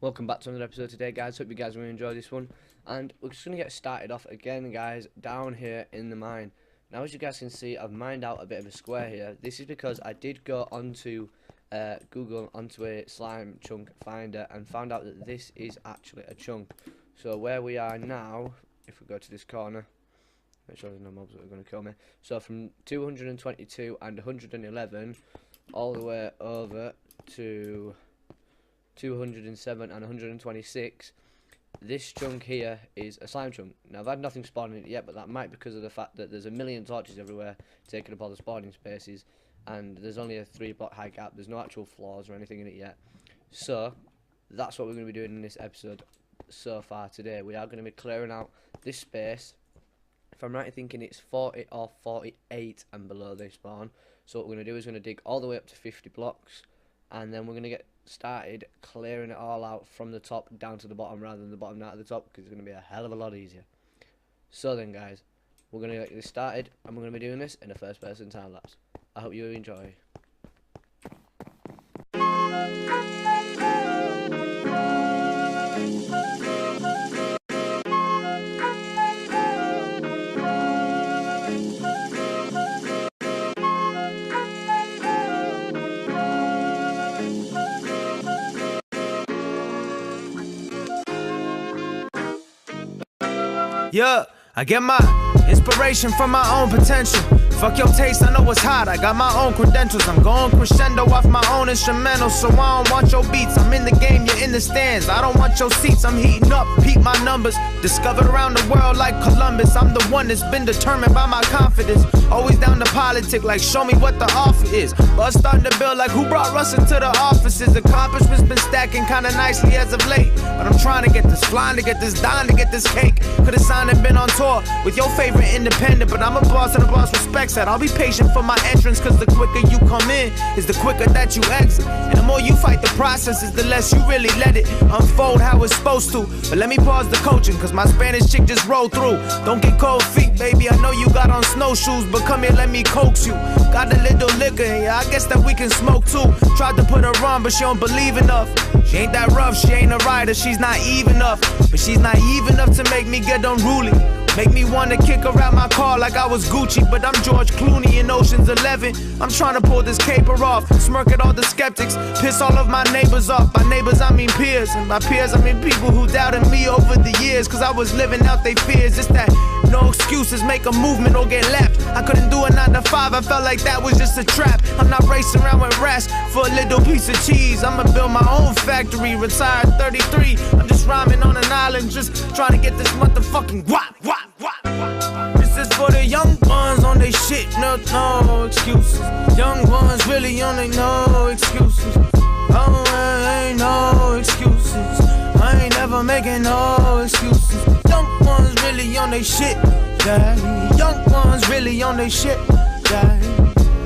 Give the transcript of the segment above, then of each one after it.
Welcome back to another episode today, guys. Hope you guys will enjoy this one. And we're just going to get started off again, guys, down here in the mine. Now, as you guys can see, I've mined out a bit of a square here. This is because I did go onto Google, onto a slime chunk finder, and found out that this is actually a chunk. So where we are now, if we go to this corner, make sure there's no mobs that are going to kill me. So from 222 and 111 all the way over to 207 and 126, this chunk here is a slime chunk. Now, I've had nothing spawn in it yet, but that might be because of the fact that there's a million torches everywhere taking up all the spawning spaces, and there's only a 3-block high gap. There's no actual floors or anything in it yet. So that's what we're going to be doing in this episode so far today. We are going to be clearing out this space. If I'm right in thinking, it's 40 or 48 and below they spawn. So what we're going to do is we're going to dig all the way up to 50 blocks, and then we're going to get started clearing it all out from the top down to the bottom rather than the bottom down to the top, because it's going to be a hell of a lot easier. So then, guys, we're going to get this started, and we're going to be doing this in a first person time lapse. I hope you enjoy. Yeah, I get my inspiration from my own potential. Fuck your taste, I know what's hot. I got my own credentials. I'm going crescendo off my own instrumental. So I don't want your beats. I'm in the game, you're in the stands. I don't want your seats. I'm heating up, peep my numbers. Discovered around the world like Columbus. I'm the one that's been determined by my confidence. Always down to politic, like show me what the offer is. But starting to build like who brought Russ into the offices. Accomplishments been stacking kinda nicely as of late. But I'm trying to get this, flying to get this, dying to get this cake. Could've signed and been on tour with your favorite independent. But I'm a boss and the boss respects that. I'll be patient for my entrance, cause the quicker you come in is the quicker that you exit. And the more you fight the process is the less you really let it unfold how it's supposed to. But let me pause the coaching, cause my Spanish chick just rolled through. Don't get cold feet, baby, I know you got on snowshoes, but come here, let me coax you. Got a little liquor, yeah, I guess that we can smoke too. Tried to put her on, but she don't believe enough. She ain't that rough, she ain't a rider, she's naive enough. But she's naive enough to make me get unruly. Make me wanna kick her out my car like I was Gucci, but I'm George Clooney in Ocean's 11. I'm trying to pull this caper off, smirk at all the skeptics, piss all of my neighbors off. By neighbors I mean peers, and by peers I mean people who doubted me over the years, cause I was living out their fears. It's that no excuses, make a movement or get left. I couldn't do a 9 to 5, I felt like that was just a trap. I'm not racing around with rats for a little piece of cheese. I'ma build my own factory, retired 33. I'm just rhyming on an island, just trying to get this motherfucking wop, wop. This is for the young ones on they shit, no excuses. Young ones really on they no excuses. Oh, I ain't no excuses. I ain't never making no excuses. Young ones really on they shit, yeah. Young ones really on they shit, yeah.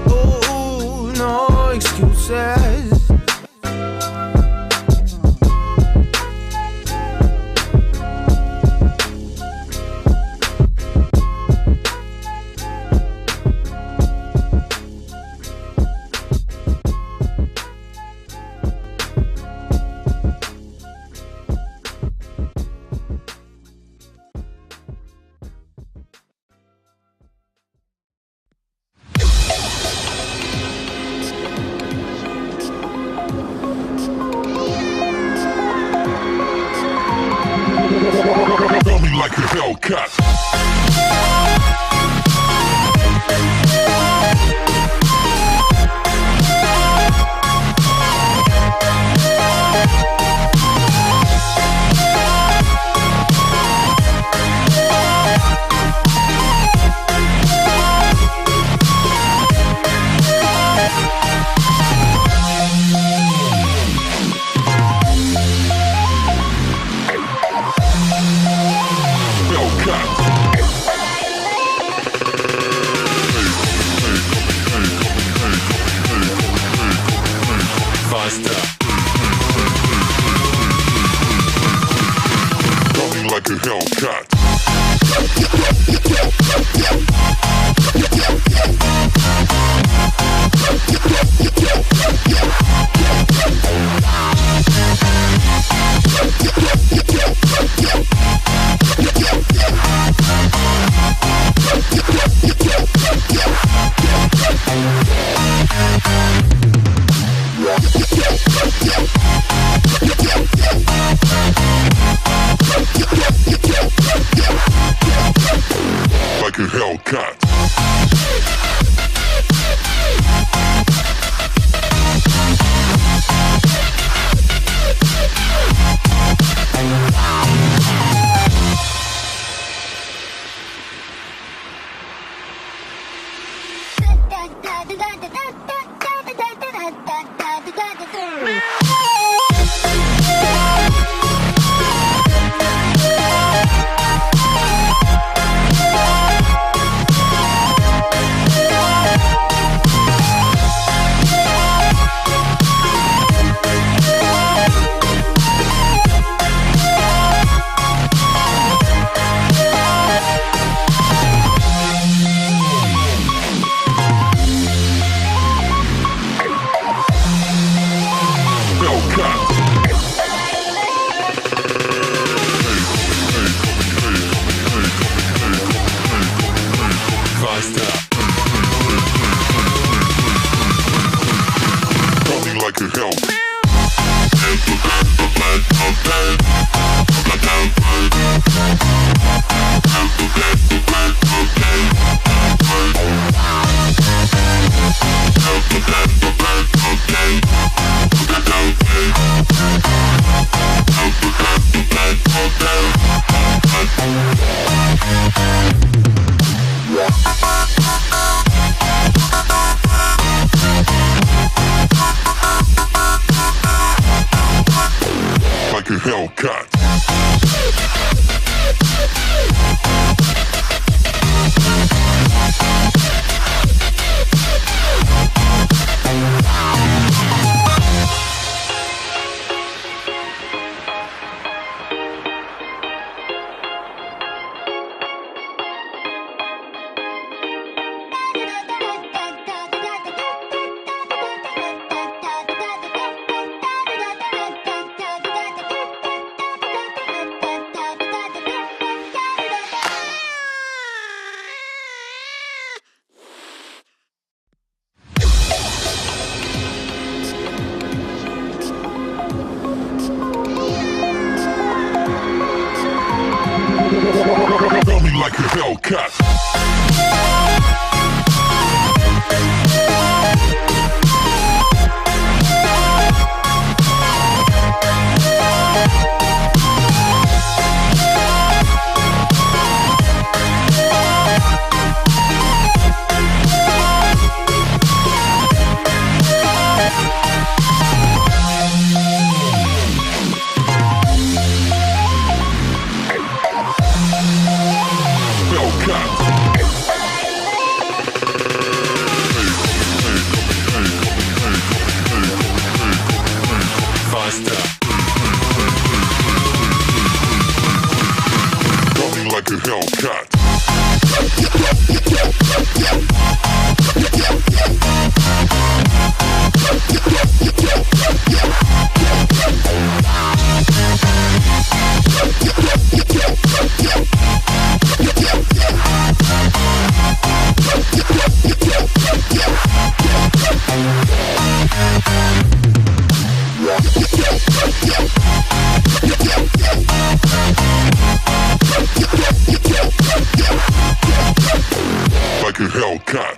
Oh, no excuses. like a Hellcat. Like a Hellcat. Tell me like a Hellcat. Like a Hellcat. Like a Hellcat.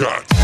Hellcat.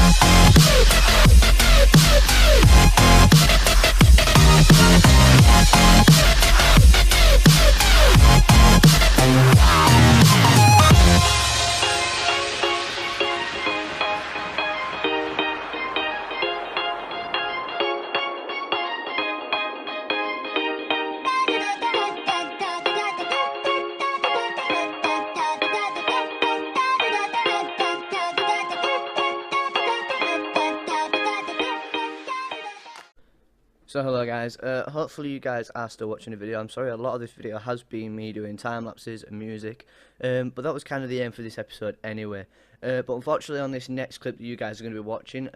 So hello guys, hopefully you guys are still watching the video. I'm sorry, a lot of this video has been me doing time lapses and music, but that was kind of the aim for this episode anyway. But unfortunately on this next clip that you guys are going to be watching,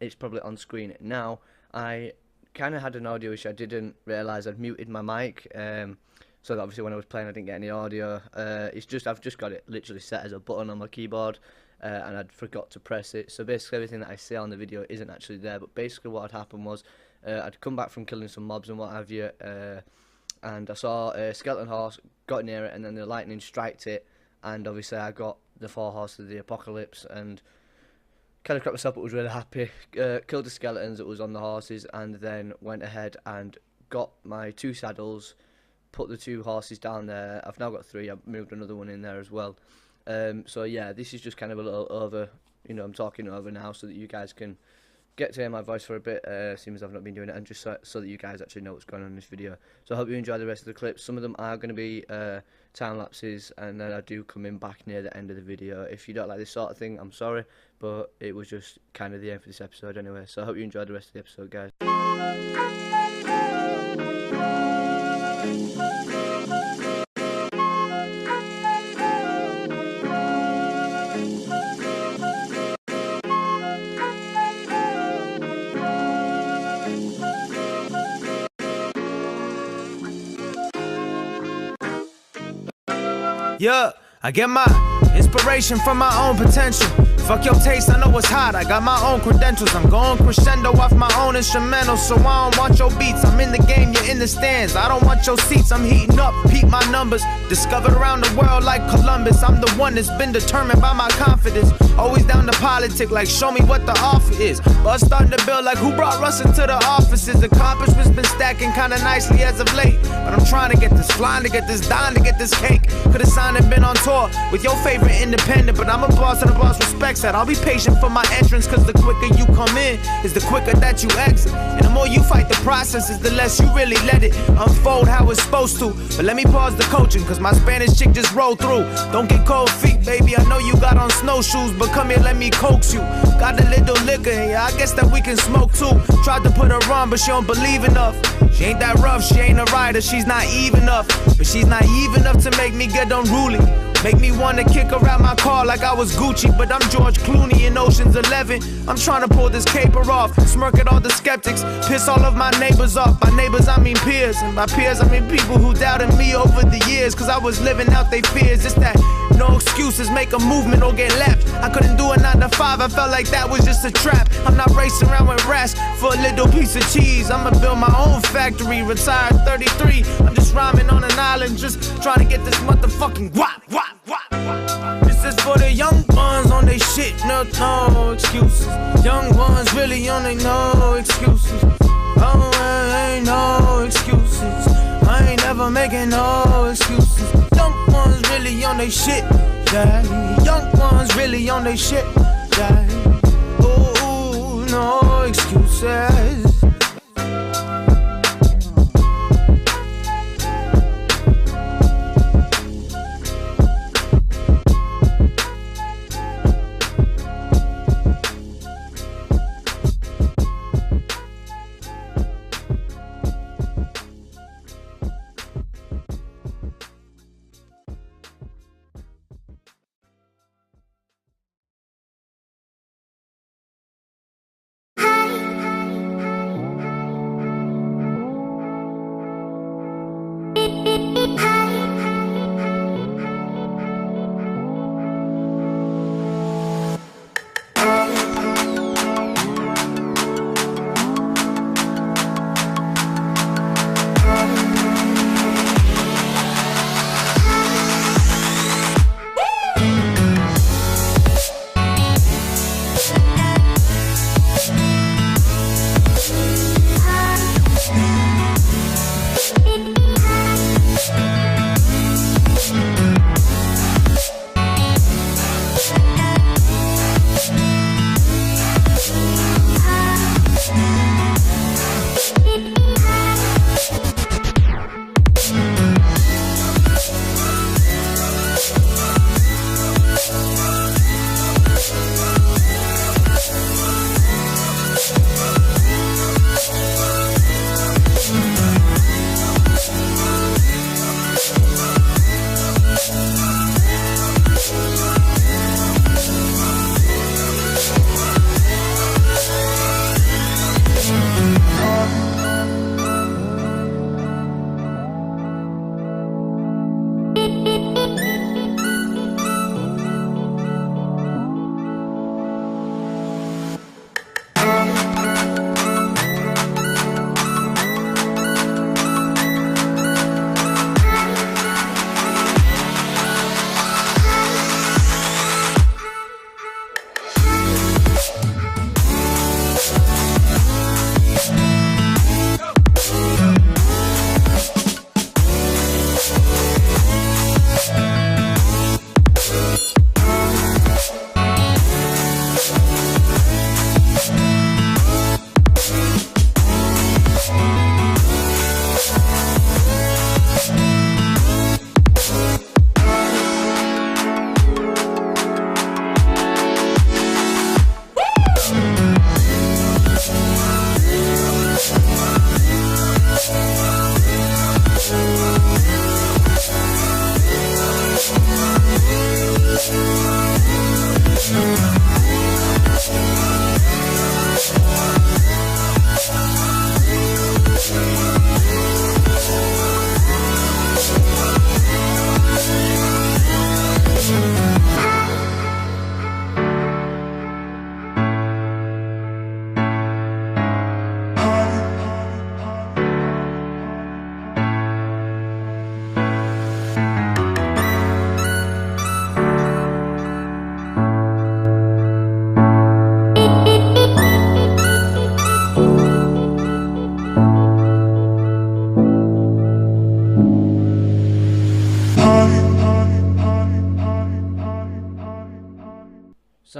it's probably on screen now, I kind of had an audio issue. I didn't realise I'd muted my mic, so that obviously when I was playing I didn't get any audio. It's just, I've just got it literally set as a button on my keyboard, and I'd forgot to press it, so basically everything that I say on the video isn't actually there. But basically what had happened was, I'd come back from killing some mobs and what have you, and I saw a skeleton horse, got near it, and then the lightning striked it, and obviously I got the 4 horses of the apocalypse, and kind of crap myself, but was really happy. Killed the skeletons that was on the horses, and then went ahead and got my 2 saddles, put the 2 horses down there. I've now got 3, I've moved another one in there as well. So yeah, this is just kind of a little over, you know, I'm talking over now so that you guys can get to hear my voice for a bit, seeing as I've not been doing it, and just so that you guys actually know what's going on in this video. So I hope you enjoy the rest of the clips. Some of them are going to be time lapses, and then I do come in back near the end of the video. If you don't like this sort of thing, I'm sorry, but it was just kind of the end for this episode anyway. So I hope you enjoyed the rest of the episode, guys. Yeah, I get my inspiration from my own potential. Fuck your taste, I know it's hot. I got my own credentials. I'm going crescendo off my own instrumental, so I don't want your beats. I'm in the game, you're in the stands. I don't want your seats, I'm heating up. Peep my numbers. Discovered around the world like Columbus. I'm the one that's been determined by my confidence. Always down to politics, like show me what the offer is. But starting to build like who brought Russ into the offices. Accomplishments been stacking kinda nicely as of late. But I'm trying to get this, flying to get this, dying to get this cake. Could've signed and been on tour with your favorite independent, but I'm a boss and a boss respects that. I'll be patient for my entrance, cause the quicker you come in is the quicker that you exit. And the more you fight the process is the less you really let it unfold how it's supposed to. But let me pause the coaching, cause my Spanish chick just rolled through. Don't get cold feet, baby, I know you got on snowshoes, but come here, let me coax you. Got a little liquor in here, I guess that we can smoke too. Tried to put her on, but she don't believe enough. She ain't that rough, she ain't a rider, she's naive enough. But she's naive enough to make me get unruly. Make me wanna kick her out my car like I was Gucci, but I'm George Clooney in Ocean's 11. I'm trying to pull this caper off, smirk at all the skeptics, piss all of my neighbors off. By neighbors I mean peers, and by peers I mean people who doubted me over the years, cause I was living out their fears. It's that no excuses, make a movement or get left. I couldn't do a 9 to 5, I felt like that was just a trap. I'm not racing around with rats for a little piece of cheese. I'ma build my own factory, retired 33. I'm just rhyming on an island, just trying to get this motherfucking wop, wop. This is for the young ones on they shit, no excuses. Young ones really on they no excuses. Oh, I ain't no excuses. I ain't never making no excuses. Young ones really on they shit, yeah. Young ones really on they shit, yeah. Oh, no excuses.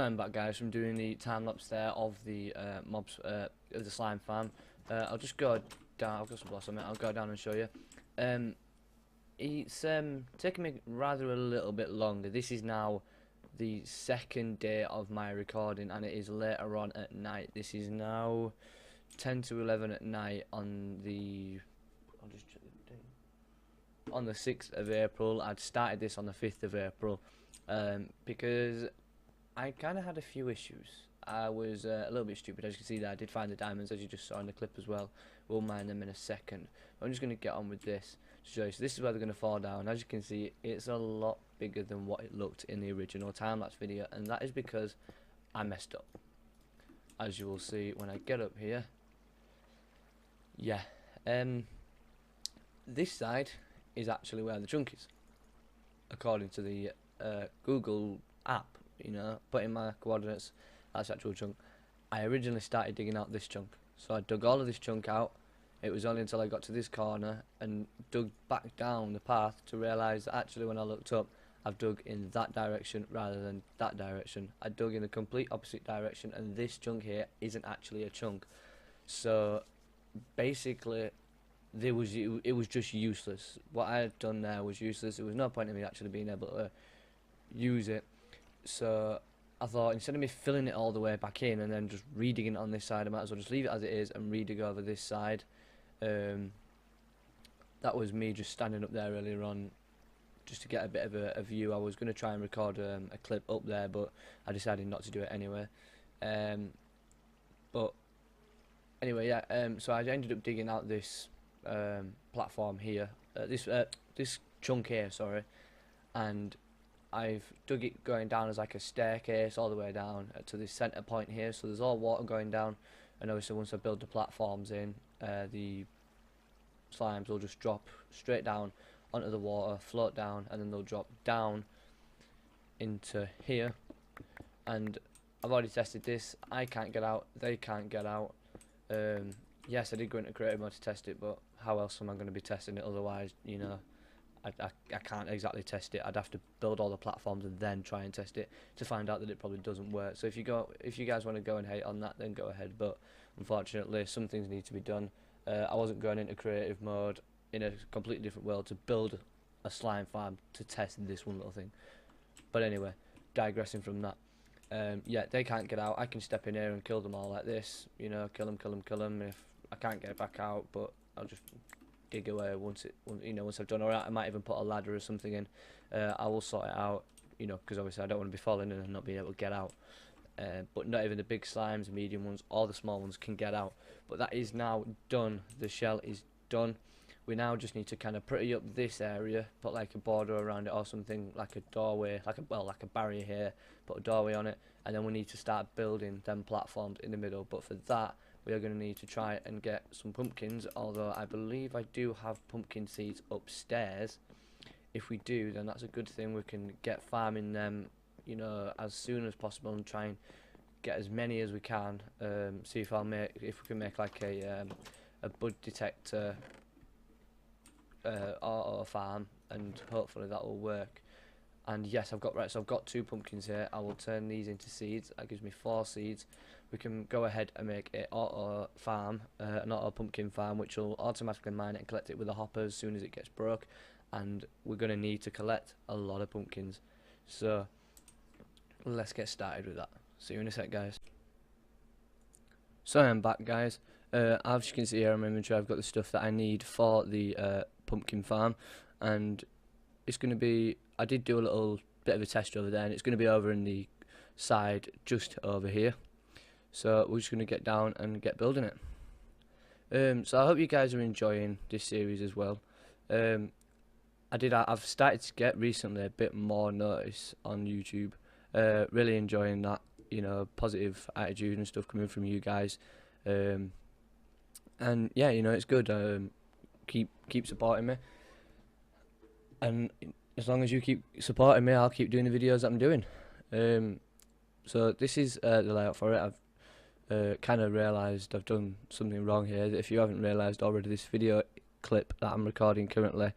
So I'm back, guys, from doing the time lapse there of the mobs of the slime farm. I'll just go down. I've got some blossom. I'll go down and show you. It's taken me rather a little bit longer. This is now the second day of my recording, and it is later on at night. This is now 10 to 11 at night on the. I'll just check the date. On the 6th of April. I'd started this on the 5th of April because I kind of had a few issues. I was a little bit stupid. As you can see there, I did find the diamonds, as you just saw in the clip as well. We'll mine them in a second. I'm just going to get on with this to show you. So this is where they're going to fall down. As you can see, it's a lot bigger than what it looked in the original time-lapse video, and that is because I messed up. As you will see when I get up here. Yeah. This side is actually where the chunk is, according to the Google app. You know, put in my coordinates, that's the actual chunk. I originally started digging out this chunk, so I dug all of this chunk out. It was only until I got to this corner and dug back down the path to realise that actually when I looked up, I've dug in that direction rather than that direction. I dug in the complete opposite direction, and this chunk here isn't actually a chunk. So basically it was just useless. What I had done there was useless. There was no point in me actually being able to use it. So I thought, instead of me filling it all the way back in and then just redigging it on this side, I might as well just leave it as it is and redig over this side. That was me just standing up there earlier on just to get a bit of a view. I was going to try and record a clip up there, but I decided not to do it anyway. But anyway, yeah, so I ended up digging out this platform here, this chunk here, sorry, and I've dug it going down as like a staircase all the way down to this centre point here, so there's all water going down, and obviously once I build the platforms in, the slimes will just drop straight down onto the water, float down, and then they'll drop down into here. And I've already tested this. I can't get out, they can't get out. Yes, I did go into creative mode to test it, but how else am I going to be testing it otherwise? You know, I can't exactly test it. I'd have to build all the platforms and then try and test it to find out that it probably doesn't work. So if you guys want to go and hate on that, then go ahead. But unfortunately, some things need to be done. I wasn't going into creative mode in a completely different world to build a slime farm to test this one little thing. But anyway, digressing from that. Yeah, they can't get out. I can step in here and kill them all like this. You know, kill them. If I can't get back out, but I'll just dig away once I've done. Or I might even put a ladder or something in. I will sort it out, you know, because obviously I don't want to be falling in and not being able to get out. But not even the big slimes, medium ones, or the small ones can get out. But that is now done. The shell is done. We now just need to kind of pretty up this area, put like a border around it or something, like a doorway, like a barrier here, put a doorway on it, and then we need to start building them platforms in the middle. But for that, we are going to need to try and get some pumpkins, although I believe I do have pumpkin seeds upstairs. If we do, then that's a good thing. We can get farming them, you know, as soon as possible and try and get as many as we can. See if we can make like a bud detector auto farm, and hopefully that will work. And yes, I've got 2 pumpkins here. I will turn these into seeds. That gives me 4 seeds. We can go ahead and make an auto farm, an auto pumpkin farm, which will automatically mine it and collect it with a hopper as soon as it gets broke. And we're going to need to collect a lot of pumpkins. So let's get started with that. See you in a sec, guys. So I'm back, guys. As you can see here on my inventory, I've got the stuff that I need for the pumpkin farm, and it's going to be, I did do a little bit of a test over there, and it's going to be over in the side just over here. So we're just going to get down and get building it. So I hope you guys are enjoying this series as well. I've started to get recently a bit more notice on YouTube. Really enjoying that, you know, positive attitude and stuff coming from you guys. And yeah, you know, it's good. Keep supporting me, and as long as you keep supporting me, I'll keep doing the videos that I'm doing. So this is the layout for it. I've kind of realised I've done something wrong here. If you haven't realised already, this video clip that I'm recording currently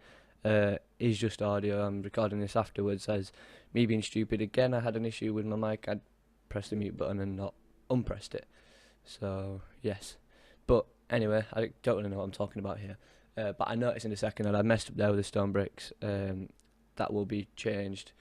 is just audio. I'm recording this afterwards as me being stupid again. I had an issue with my mic. I pressed the mute button and not unpressed it. So yes, but anyway, I don't really know what I'm talking about here. But I noticed in a second that I messed up there with the stone bricks. That will be changed.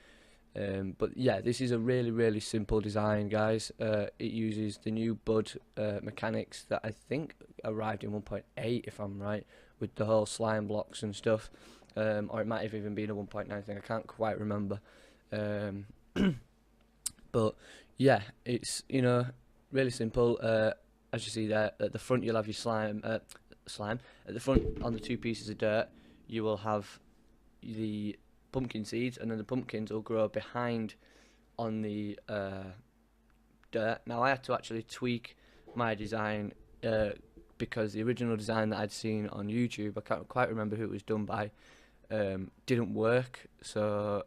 But yeah, this is a really simple design, guys. It uses the new Bud mechanics that I think arrived in 1.8, if I'm right, with the whole slime blocks and stuff. Or it might have even been a 1.9 thing, I can't quite remember. But yeah, it's, you know, really simple. As you see there, at the front you'll have your slime. At the front, on the 2 pieces of dirt, you will have the pumpkin seeds, and then the pumpkins will grow behind on the dirt. Now I had to actually tweak my design because the original design that I'd seen on YouTube, I can't quite remember who it was done by, didn't work. So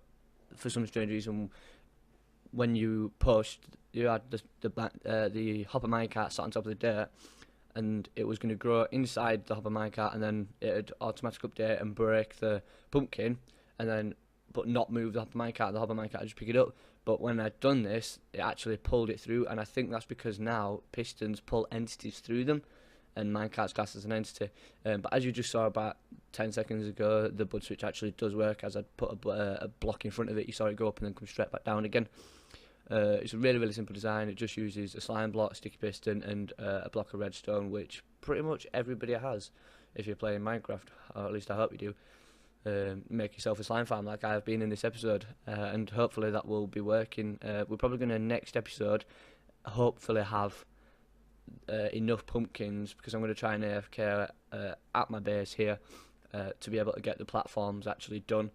for some strange reason, when you pushed, you had the hopper minecart sat on top of the dirt, and it was going to grow inside the hopper minecart, and then it'd automatically update and break the pumpkin, and then but not move the hopper minecart. The hopper minecart would just pick it up. But when I'd done this, it actually pulled it through, and I think that's because now pistons pull entities through them, and minecart's classed as an entity. But as you just saw about 10 seconds ago, the Bud switch actually does work. As I'd put a block in front of it, you saw it go up and then come straight back down again. It's a really simple design. It just uses a slime block, sticky piston, and a block of redstone, which pretty much everybody has if you're playing Minecraft, or at least I hope you do. Make yourself a slime farm like I have been in this episode, and hopefully that will be working. We're probably going to, next episode, hopefully have enough pumpkins, because I'm going to try and AFK at my base here to be able to get the platforms actually done.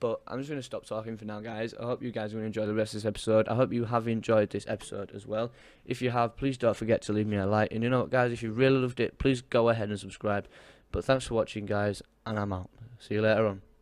But I'm just going to stop talking for now, guys. I hope you guys are going to enjoy the rest of this episode. I hope you have enjoyed this episode as well. If you have, please don't forget to leave me a like. And you know what, guys, if you really loved it, please go ahead and subscribe. But thanks for watching, guys, and I'm out. See you later on.